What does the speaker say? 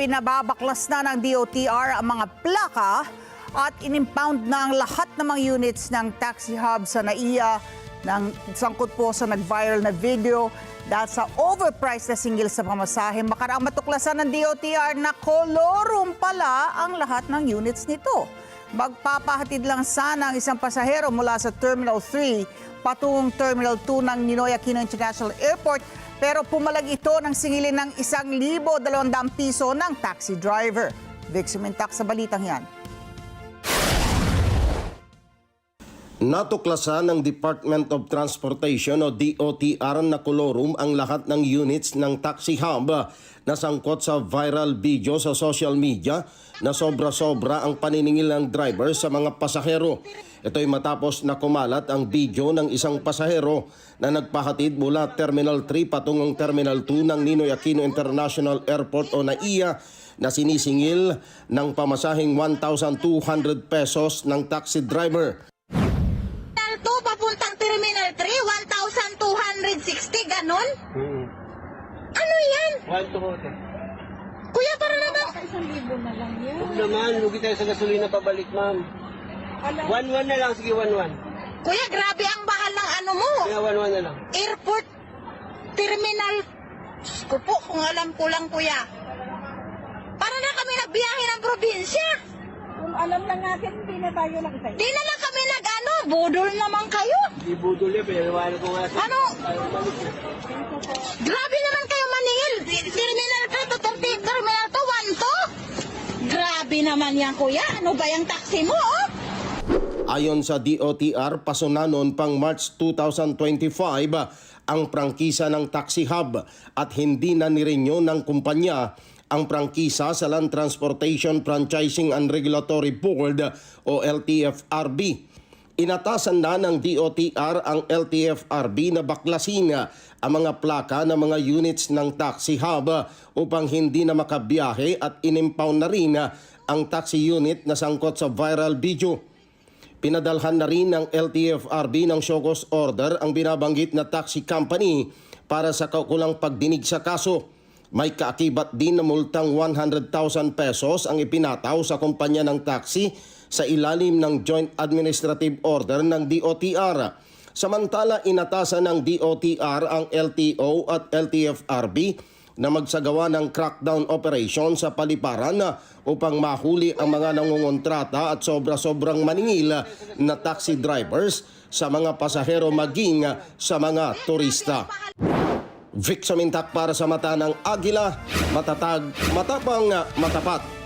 pinababaklas na ng DOTR ang mga plaka at inimpound na ang lahat ng mga units ng taxi hub sa NAIA ng sangkot po sa nag-viral na video dahil sa overpriced na singgil sa pamasahe. Makaraang matuklasan ng DOTR na kolorum pala ang lahat ng units nito. Magpapahatid lang sana ang isang pasahero mula sa Terminal 3 patungong Terminal 2 ng Ninoy Aquino International Airport, pero pumalag ito ng singilin ng 1,200 piso ng taxi driver. Vic Sumintak sa balitang yan. Natuklasan ng Department of Transportation o DOTR na kolorum ang lahat ng units ng taxi hub na sangkot sa viral video sa social media na sobra-sobra ang paniningil ng driver sa mga pasahero. Ito'y matapos na kumalat ang video ng isang pasahero na nagpahatid mula Terminal 3 patungong Terminal 2 ng Ninoy Aquino International Airport o NAIA na sinisingil ng pamasaheng 1,200 pesos ng taxi driver. Papuntang Terminal 3, 1,260, ganon? Ano yan? 1,200. Kuya, para naman. 1,000 na lang yan. Huwag naman, lugi tayo sa gasolina pabalik, ma'am. 1,100 na lang, sige 1,100. Kuya, grabe ang bahal ng ano mo. Kaya 1,100 na lang. Airport, Terminal. Diyos ko po, kung alam ko lang, kuya. Para na kami nagbiyahe ng probinsya. Kung alam lang natin, hindi na tayo nakita. Di na lang kami nag-ano, budol naman kayo. Hindi budol yan, pinaliwanag ko nga sa... Ano? Grabe naman kayo maningil. Terminal 3 to Terminal 2, 1 to. Grabe naman yan, kuya. Ano ba yung taxi mo, oh? Ayon sa DOTR, pasunanon pang March 2025 ang prangkisa ng taxi hub at hindi na nirenew ng kumpanya ang prangkisa sa Land Transportation Franchising and Regulatory Board o LTFRB. Inatasan na ng DOTR ang LTFRB na baklasin ang mga plaka ng mga units ng taxi hub upang hindi na makabiyahe at inimpound na rin ang taxi unit na sangkot sa viral video. Pinadalhan na rin ng LTFRB ng show cause order ang binabanggit na taxi company para sa kaukulang pagdinig sa kaso. May kaakibat din na multang 100,000 pesos ang ipinataw sa kumpanya ng taxi sa ilalim ng Joint Administrative Order ng DOTR. Samantala, inatasan ng DOTR ang LTO at LTFRB na magsagawa ng crackdown operation sa paliparan upang mahuli ang mga nangungontrata at sobra-sobrang maningil na taxi drivers sa mga pasahero maging sa mga turista. Vic Sumintak para sa mata ng Agila, matatag, matapang, matapat.